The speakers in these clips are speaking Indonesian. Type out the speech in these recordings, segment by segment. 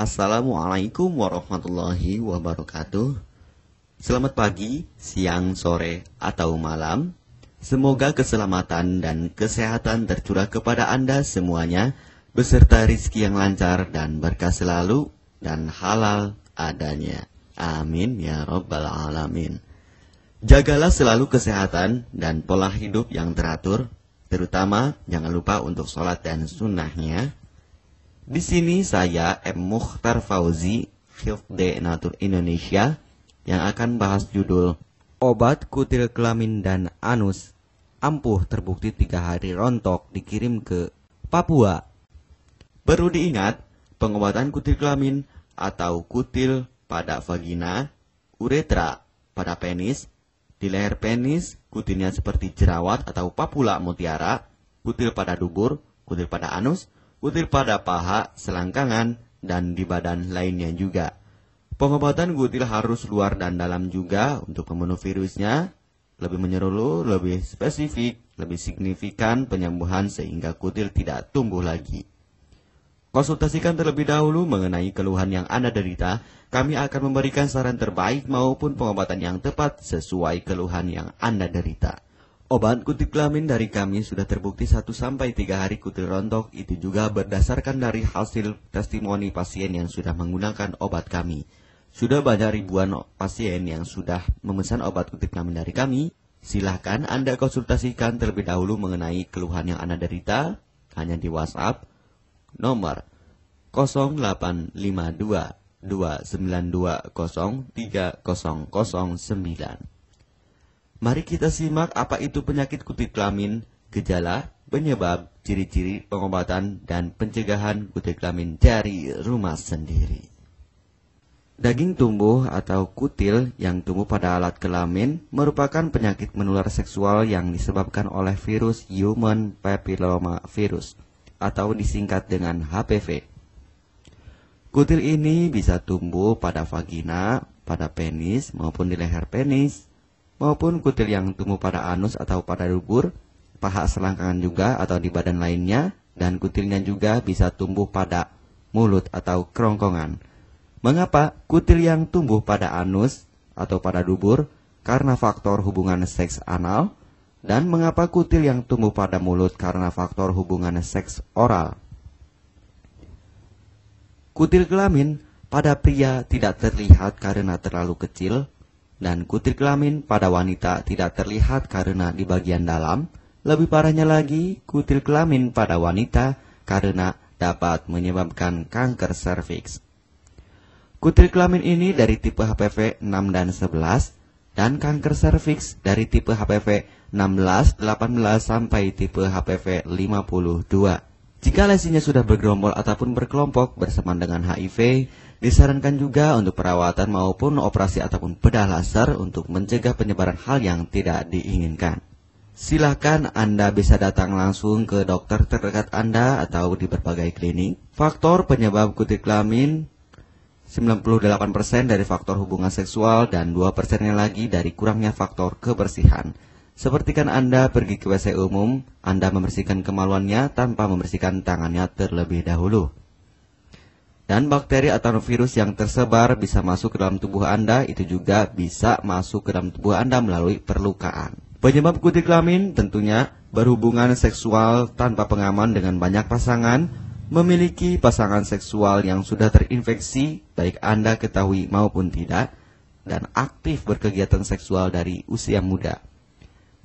Assalamualaikum warahmatullahi wabarakatuh. Selamat pagi, siang, sore, atau malam. Semoga keselamatan dan kesehatan tercurah kepada Anda semuanya, beserta rizki yang lancar dan berkah selalu, dan halal adanya. Amin ya rabbal alamin. Jagalah selalu kesehatan dan pola hidup yang teratur, terutama jangan lupa untuk sholat dan sunnahnya. Di sini saya M. Mukhtar Fauzi, Hifdz Natur Indonesia, yang akan bahas judul Obat Kutil Kelamin dan Anus ampuh terbukti 3 hari rontok dikirim ke Papua. Perlu diingat, pengobatan kutil kelamin atau kutil pada vagina, uretra pada penis, di leher penis, kutilnya seperti jerawat atau papula mutiara, kutil pada dubur, kutil pada anus, kutil pada paha, selangkangan, dan di badan lainnya juga. Pengobatan kutil harus luar dan dalam juga untuk membunuh virusnya, lebih menyeluruh, lebih spesifik, lebih signifikan penyembuhan sehingga kutil tidak tumbuh lagi. Konsultasikan terlebih dahulu mengenai keluhan yang Anda derita, kami akan memberikan saran terbaik maupun pengobatan yang tepat sesuai keluhan yang Anda derita. Obat kutil kelamin dari kami sudah terbukti 1-3 hari kutil rontok, itu juga berdasarkan dari hasil testimoni pasien yang sudah menggunakan obat kami. Sudah banyak ribuan pasien yang sudah memesan obat kutil kelamin dari kami. Silahkan Anda konsultasikan terlebih dahulu mengenai keluhan yang Anda derita hanya di WhatsApp nomor 0852 292 03009. Mari kita simak apa itu penyakit kutil kelamin, gejala, penyebab, ciri-ciri, pengobatan, dan pencegahan kutil kelamin dari rumah sendiri. Daging tumbuh atau kutil yang tumbuh pada alat kelamin merupakan penyakit menular seksual yang disebabkan oleh virus Human Papilloma Virus atau disingkat dengan HPV. Kutil ini bisa tumbuh pada vagina, pada penis maupun di leher penis, maupun kutil yang tumbuh pada anus atau pada dubur, paha selangkangan juga atau di badan lainnya, dan kutilnya juga bisa tumbuh pada mulut atau kerongkongan. Mengapa kutil yang tumbuh pada anus atau pada dubur? Karena faktor hubungan seks anal. Dan mengapa kutil yang tumbuh pada mulut? Karena faktor hubungan seks oral. Kutil kelamin pada pria tidak terlihat karena terlalu kecil, dan kutil kelamin pada wanita tidak terlihat karena di bagian dalam. Lebih parahnya lagi, kutil kelamin pada wanita karena dapat menyebabkan kanker serviks. Kutil kelamin ini dari tipe HPV 6 dan 11, dan kanker serviks dari tipe HPV 16, 18, sampai tipe HPV 52. Jika lesinya sudah bergerombol ataupun berkelompok bersama dengan HIV, disarankan juga untuk perawatan maupun operasi ataupun bedah laser untuk mencegah penyebaran hal yang tidak diinginkan. Silakan Anda bisa datang langsung ke dokter terdekat Anda atau di berbagai klinik. Faktor penyebab kutil kelamin 98% dari faktor hubungan seksual dan 2%-nya lagi dari kurangnya faktor kebersihan. Sepertikan Anda pergi ke WC umum, Anda membersihkan kemaluannya tanpa membersihkan tangannya terlebih dahulu. Dan bakteri atau virus yang tersebar bisa masuk ke dalam tubuh Anda, itu juga bisa masuk ke dalam tubuh Anda melalui perlukaan. Penyebab kutil kelamin tentunya berhubungan seksual tanpa pengaman dengan banyak pasangan, memiliki pasangan seksual yang sudah terinfeksi, baik Anda ketahui maupun tidak, dan aktif berkegiatan seksual dari usia muda.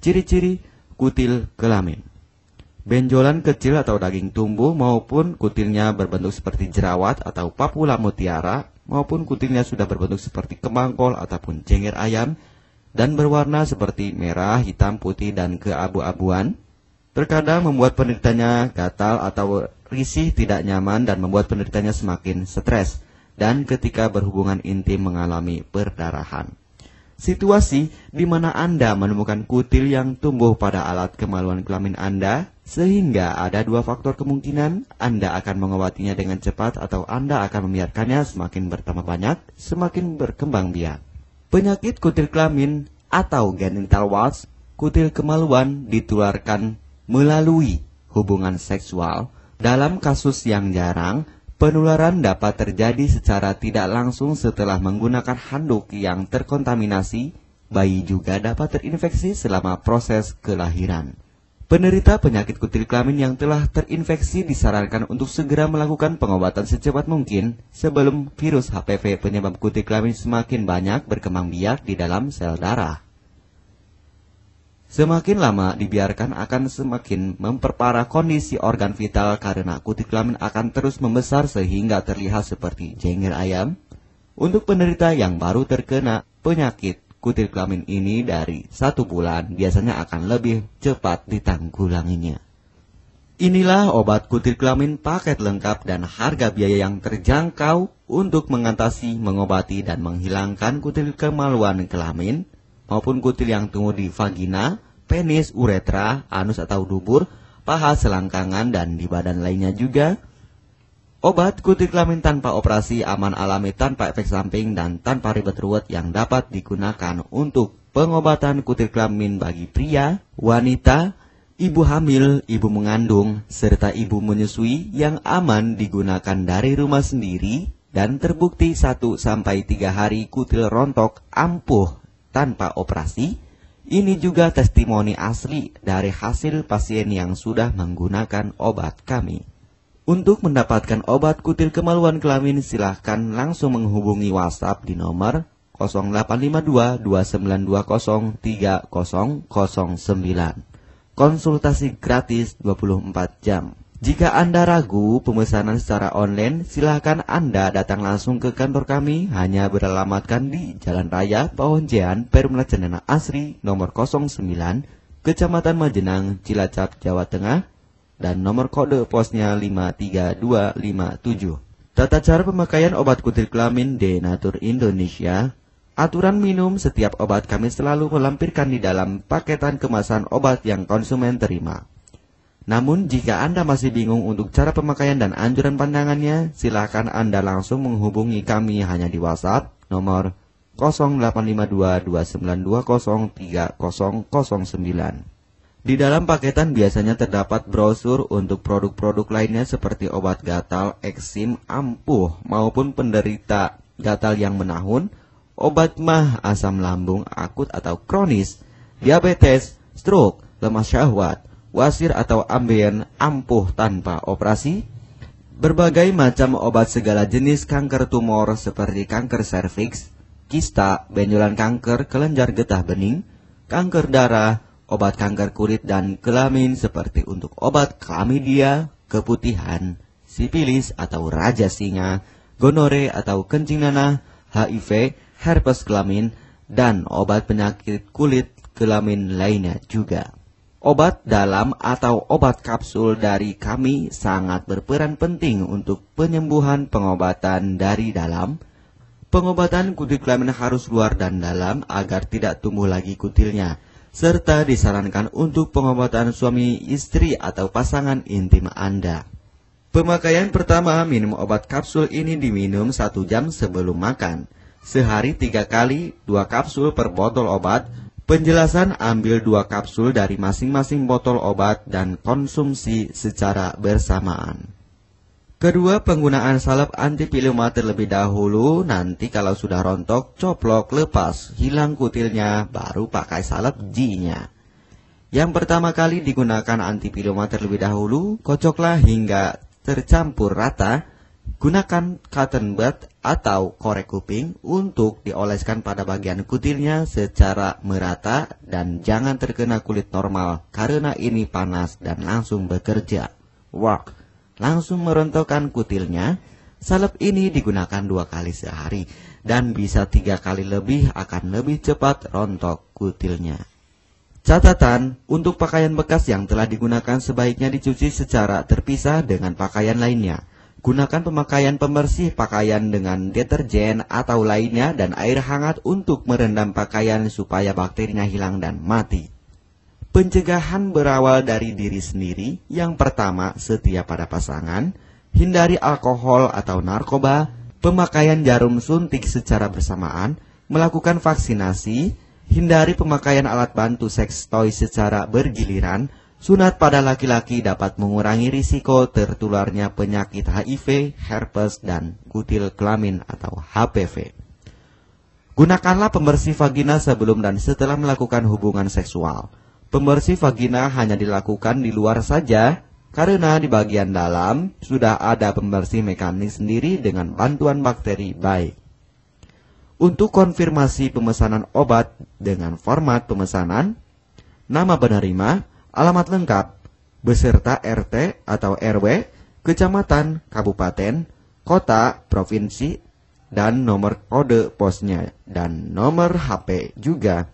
Ciri-ciri kutil kelamin: benjolan kecil atau daging tumbuh maupun kutilnya berbentuk seperti jerawat atau papula mutiara, maupun kutilnya sudah berbentuk seperti kemangkol ataupun cengir ayam, dan berwarna seperti merah, hitam, putih, dan keabu-abuan. Terkadang membuat penderitanya gatal atau risih, tidak nyaman, dan membuat penderitanya semakin stres, dan ketika berhubungan intim mengalami perdarahan. Situasi di mana Anda menemukan kutil yang tumbuh pada alat kemaluan kelamin Anda, sehingga ada 2 faktor kemungkinan: Anda akan mengobatinya dengan cepat atau Anda akan membiarkannya semakin bertambah banyak, semakin berkembang biak. Penyakit kutil kelamin atau genital warts, kutil kemaluan, ditularkan melalui hubungan seksual. Dalam kasus yang jarang, Penularan dapat terjadi secara tidak langsung setelah menggunakan handuk yang terkontaminasi. Bayi juga dapat terinfeksi selama proses kelahiran. Penderita penyakit kutil kelamin yang telah terinfeksi disarankan untuk segera melakukan pengobatan secepat mungkin sebelum virus HPV penyebab kutil kelamin semakin banyak berkembang biak di dalam sel darah. Semakin lama dibiarkan akan semakin memperparah kondisi organ vital karena kutil kelamin akan terus membesar sehingga terlihat seperti jengger ayam. Untuk penderita yang baru terkena penyakit kutil kelamin ini dari 1 bulan biasanya akan lebih cepat ditanggulanginya. Inilah obat kutil kelamin paket lengkap dan harga biaya yang terjangkau untuk mengatasi, mengobati, dan menghilangkan kutil kemaluan kelamin maupun kutil yang tumbuh di vagina, penis, uretra, anus atau dubur, paha, selangkangan, dan di badan lainnya juga. Obat kutil kelamin tanpa operasi, aman alami, tanpa efek samping, dan tanpa ribet ruwet yang dapat digunakan untuk pengobatan kutil kelamin bagi pria, wanita, ibu hamil, ibu mengandung, serta ibu menyusui yang aman digunakan dari rumah sendiri dan terbukti 1-3 hari kutil rontok ampuh tanpa operasi. Ini juga testimoni asli dari hasil pasien yang sudah menggunakan obat kami. Untuk mendapatkan obat kutil kemaluan kelamin, silahkan langsung menghubungi WhatsApp di nomor 0852 2920 3009. Konsultasi gratis 24 jam. Jika Anda ragu pemesanan secara online, silakan Anda datang langsung ke kantor kami, hanya beralamatkan di Jalan Raya Pahonjean, Perumna Cendana Asri, nomor 09, Kecamatan Majenang, Cilacap, Jawa Tengah, dan nomor kode posnya 53257. Tata cara pemakaian obat kutil kelamin Denatur Indonesia. Aturan minum setiap obat kami selalu melampirkan di dalam paketan kemasan obat yang konsumen terima. Namun, jika Anda masih bingung untuk cara pemakaian dan anjuran pandangannya, silakan Anda langsung menghubungi kami hanya di WhatsApp nomor 0852 2920 3009. Di dalam paketan biasanya terdapat brosur untuk produk-produk lainnya seperti obat gatal, eksim, ampuh, maupun penderita gatal yang menahun, obat mah, asam lambung akut atau kronis, diabetes, stroke, lemah syahwat, wasir atau ambien ampuh tanpa operasi, berbagai macam obat segala jenis kanker tumor seperti kanker serviks, kista, benjolan kanker, kelenjar getah bening, kanker darah, obat kanker kulit dan kelamin seperti untuk obat klamidia, keputihan, sipilis atau raja singa, gonore atau kencing nanah, HIV, herpes kelamin, dan obat penyakit kulit kelamin lainnya juga. Obat dalam atau obat kapsul dari kami sangat berperan penting untuk penyembuhan pengobatan dari dalam. Pengobatan kutil kelamin harus luar dan dalam agar tidak tumbuh lagi kutilnya, serta disarankan untuk pengobatan suami, istri, atau pasangan intim Anda. Pemakaian pertama, minum obat kapsul ini diminum 1 jam sebelum makan. Sehari 3 kali, 2 kapsul per botol obat. Penjelasan, ambil 2 kapsul dari masing-masing botol obat dan konsumsi secara bersamaan. Kedua, penggunaan salep antipiluma terlebih dahulu. Nanti kalau sudah rontok, coplok, lepas, hilang kutilnya, baru pakai salep G-nya. Yang pertama kali digunakan antipiluma terlebih dahulu, kocoklah hingga tercampur rata. Gunakan cotton bud atau korek kuping untuk dioleskan pada bagian kutilnya secara merata dan jangan terkena kulit normal karena ini panas dan langsung bekerja. Langsung merontokkan kutilnya. Salep ini digunakan 2 kali sehari dan bisa 3 kali lebih akan lebih cepat rontok kutilnya. Catatan, untuk pakaian bekas yang telah digunakan sebaiknya dicuci secara terpisah dengan pakaian lainnya. Gunakan pemakaian pembersih pakaian dengan deterjen atau lainnya dan air hangat untuk merendam pakaian supaya bakterinya hilang dan mati. Pencegahan berawal dari diri sendiri. Yang pertama, setia pada pasangan, hindari alkohol atau narkoba, pemakaian jarum suntik secara bersamaan, melakukan vaksinasi, hindari pemakaian alat bantu seks toy secara bergiliran, Sunat pada laki-laki dapat mengurangi risiko tertularnya penyakit HIV, herpes, dan kutil kelamin atau HPV. Gunakanlah pembersih vagina sebelum dan setelah melakukan hubungan seksual. Pembersih vagina hanya dilakukan di luar saja, karena di bagian dalam sudah ada pembersih mekanik sendiri dengan bantuan bakteri baik. Untuk konfirmasi pemesanan obat dengan format pemesanan, nama penerima, alamat lengkap, beserta RT atau RW, kecamatan, kabupaten, kota, provinsi, dan nomor kode posnya, dan nomor HP juga.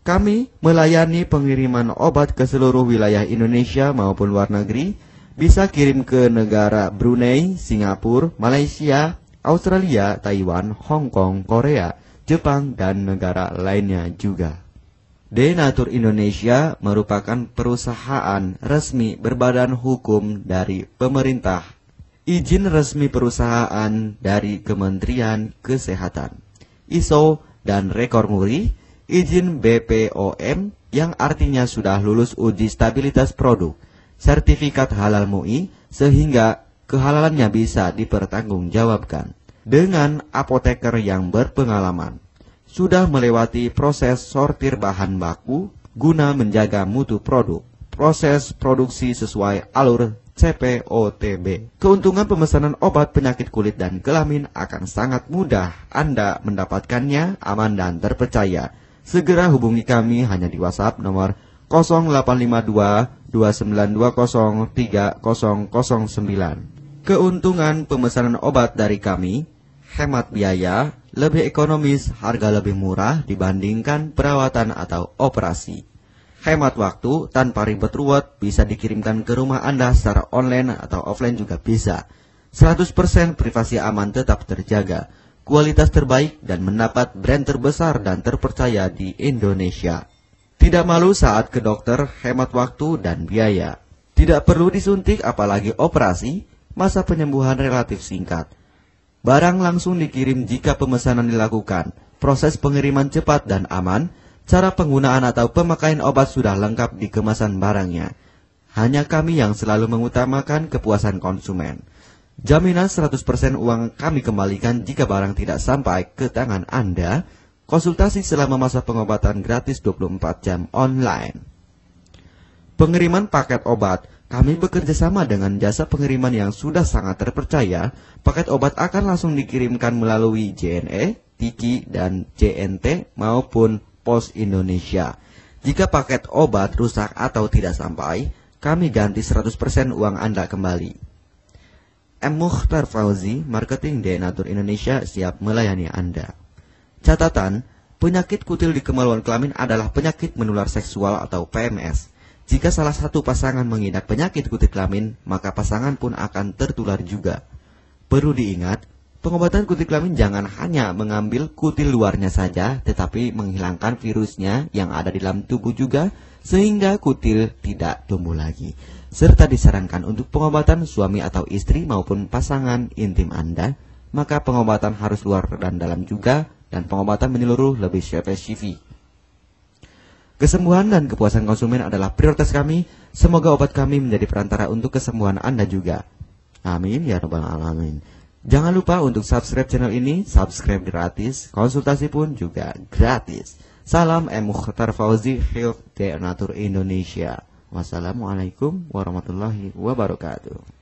Kami melayani pengiriman obat ke seluruh wilayah Indonesia maupun luar negeri, bisa kirim ke negara Brunei, Singapura, Malaysia, Australia, Taiwan, Hong Kong, Korea, Jepang, dan negara lainnya juga. Denatur Indonesia merupakan perusahaan resmi berbadan hukum dari pemerintah. Izin resmi perusahaan dari Kementerian Kesehatan, ISO dan rekor muri, izin BPOM yang artinya sudah lulus uji stabilitas produk, sertifikat halal MUI sehingga kehalalannya bisa dipertanggungjawabkan. Dengan apoteker yang berpengalaman, sudah melewati proses sortir bahan baku guna menjaga mutu produk, proses produksi sesuai alur CPOTB. Keuntungan pemesanan obat penyakit kulit dan kelamin akan sangat mudah Anda mendapatkannya, aman dan terpercaya. Segera hubungi kami hanya di WhatsApp nomor 0852 2920 3009. Keuntungan pemesanan obat dari kami, hemat biaya, lebih ekonomis, harga lebih murah dibandingkan perawatan atau operasi. Hemat waktu, tanpa ribet ruwet, bisa dikirimkan ke rumah Anda secara online atau offline juga bisa. 100% privasi aman tetap terjaga. Kualitas terbaik dan mendapat brand terbesar dan terpercaya di Indonesia. Tidak malu saat ke dokter, hemat waktu dan biaya. Tidak perlu disuntik apalagi operasi, masa penyembuhan relatif singkat. Barang langsung dikirim jika pemesanan dilakukan. Proses pengiriman cepat dan aman. Cara penggunaan atau pemakaian obat sudah lengkap di kemasan barangnya. Hanya kami yang selalu mengutamakan kepuasan konsumen. Jaminan 100% uang kami kembalikan jika barang tidak sampai ke tangan Anda. Konsultasi selama masa pengobatan gratis 24 jam online. Pengiriman paket obat. Kami bekerja sama dengan jasa pengiriman yang sudah sangat terpercaya. Paket obat akan langsung dikirimkan melalui JNE, Tiki, dan JNT maupun Pos Indonesia. Jika paket obat rusak atau tidak sampai, kami ganti 100% uang Anda kembali. M. Mukhtar Fauzi, Marketing Denatur Indonesia, siap melayani Anda. Catatan, penyakit kutil di kemaluan kelamin adalah penyakit menular seksual atau PMS. Jika salah satu pasangan mengidap penyakit kutil kelamin, maka pasangan pun akan tertular juga. Perlu diingat, pengobatan kutil kelamin jangan hanya mengambil kutil luarnya saja, tetapi menghilangkan virusnya yang ada di dalam tubuh juga, sehingga kutil tidak tumbuh lagi. Serta disarankan untuk pengobatan suami atau istri maupun pasangan intim Anda, maka pengobatan harus luar dan dalam juga, dan pengobatan menyeluruh lebih spesifik. Kesembuhan dan kepuasan konsumen adalah prioritas kami. Semoga obat kami menjadi perantara untuk kesembuhan Anda juga. Amin ya rabbal alamin. Jangan lupa untuk subscribe channel ini, subscribe gratis, konsultasi pun juga gratis. Salam M. Mukhtar Fauzi, Health Denatur Indonesia. Wassalamualaikum warahmatullahi wabarakatuh.